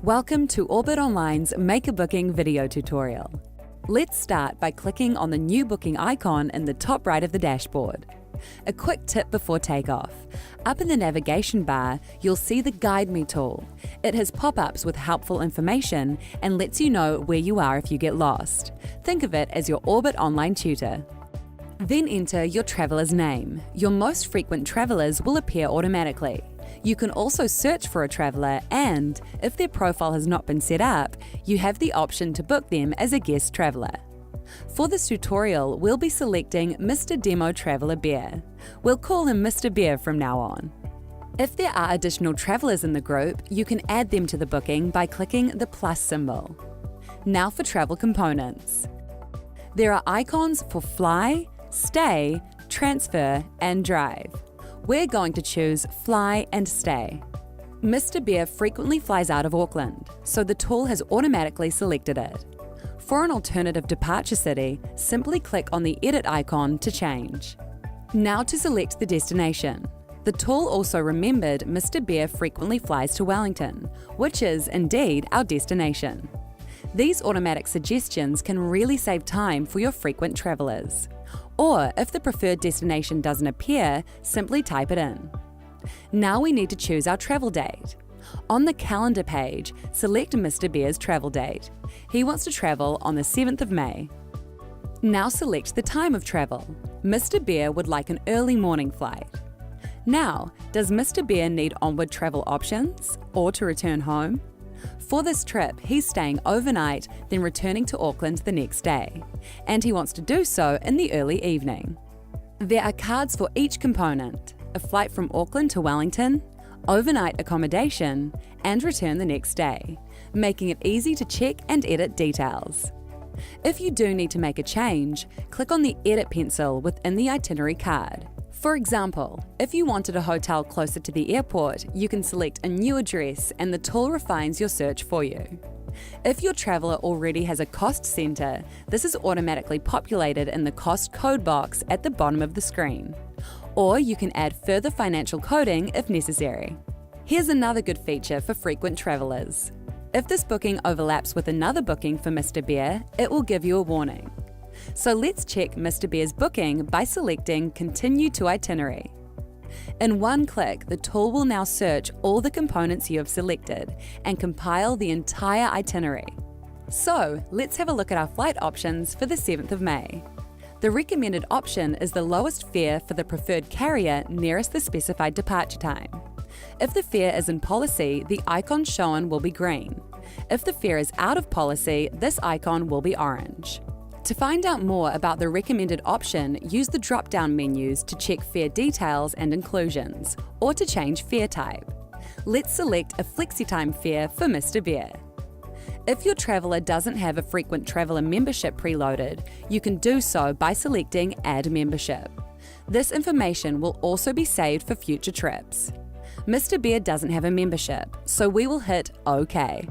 Welcome to Orbit Online's Make a Booking video tutorial. Let's start by clicking on the new booking icon in the top right of the dashboard. A quick tip before takeoff. Up in the navigation bar, you'll see the Guide Me tool. It has pop-ups with helpful information and lets you know where you are if you get lost. Think of it as your Orbit Online tutor. Then enter your traveler's name. Your most frequent travelers will appear automatically. You can also search for a traveler and, if their profile has not been set up, you have the option to book them as a guest traveler. For this tutorial, we'll be selecting Mr. Demo Traveler Bear. We'll call him Mr. Bear from now on. If there are additional travelers in the group, you can add them to the booking by clicking the plus symbol. Now for travel components. There are icons for fly, stay, transfer, and drive. We're going to choose Fly and Stay. Mr. Bear frequently flies out of Auckland, so the tool has automatically selected it. For an alternative departure city, simply click on the edit icon to change. Now to select the destination. The tool also remembered Mr. Bear frequently flies to Wellington, which is indeed our destination. These automatic suggestions can really save time for your frequent travelers. Or if the preferred destination doesn't appear, simply type it in. Now we need to choose our travel date. On the calendar page, select Mr. Bear's travel date. He wants to travel on the 7th of May. Now select the time of travel. Mr. Bear would like an early morning flight. Now, does Mr. Bear need onward travel options or to return home? For this trip, he's staying overnight, then returning to Auckland the next day, and he wants to do so in the early evening. There are cards for each component: a flight from Auckland to Wellington, overnight accommodation, and return the next day, making it easy to check and edit details. If you do need to make a change, click on the Edit pencil within the itinerary card. For example, if you wanted a hotel closer to the airport, you can select a new address and the tool refines your search for you. If your traveler already has a cost center, this is automatically populated in the cost code box at the bottom of the screen. Or you can add further financial coding if necessary. Here's another good feature for frequent travelers. If this booking overlaps with another booking for Mr. Bear, it will give you a warning. So let's check Mr. Bear's booking by selecting Continue to Itinerary. In one click, the tool will now search all the components you have selected and compile the entire itinerary. So let's have a look at our flight options for the 7th of May. The recommended option is the lowest fare for the preferred carrier nearest the specified departure time. If the fare is in policy, the icon shown will be green. If the fare is out of policy, this icon will be orange. To find out more about the recommended option, use the drop-down menus to check fare details and inclusions, or to change fare type. Let's select a FlexiTime fare for Mr. Bear. If your traveler doesn't have a frequent traveler membership preloaded, you can do so by selecting Add Membership. This information will also be saved for future trips. Mr. Bear doesn't have a membership, so we will hit OK.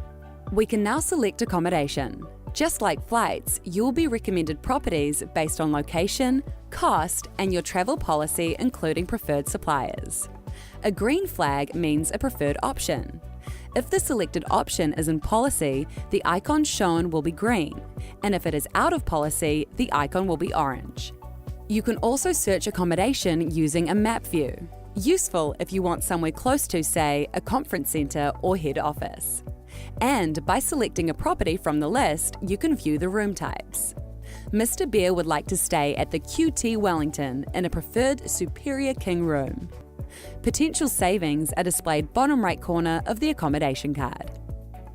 We can now select accommodation. Just like flights, you will be recommended properties based on location, cost, and your travel policy, including preferred suppliers. A green flag means a preferred option. If the selected option is in policy, the icon shown will be green, and if it is out of policy, the icon will be orange. You can also search accommodation using a map view. Useful if you want somewhere close to, say, a conference centre or head office. And by selecting a property from the list, you can view the room types. Mr. Bear would like to stay at the QT Wellington in a preferred Superior King room. Potential savings are displayed bottom right corner of the accommodation card.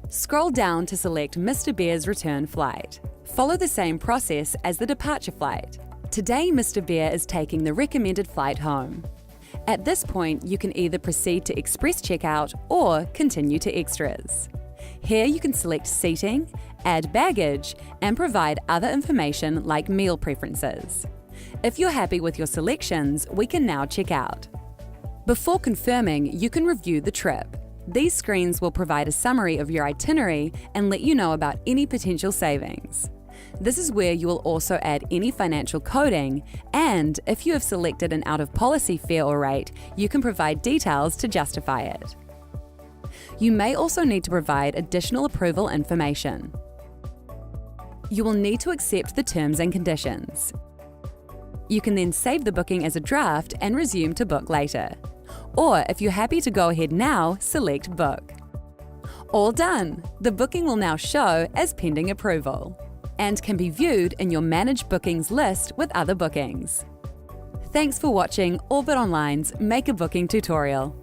Scroll down to select Mr. Bear's return flight. Follow the same process as the departure flight. Today, Mr. Bear is taking the recommended flight home. At this point, you can either proceed to express checkout or continue to extras. Here you can select seating, add baggage, and provide other information like meal preferences. If you're happy with your selections, we can now check out. Before confirming, you can review the trip. These screens will provide a summary of your itinerary and let you know about any potential savings. This is where you will also add any financial coding, and if you have selected an out-of-policy fare or rate, you can provide details to justify it. You may also need to provide additional approval information. You will need to accept the terms and conditions. You can then save the booking as a draft and resume to book later. Or if you're happy to go ahead now, select Book. All done! The booking will now show as pending approval and can be viewed in your Manage Bookings list with other bookings. Thanks for watching Orbit Online's Make a Booking tutorial.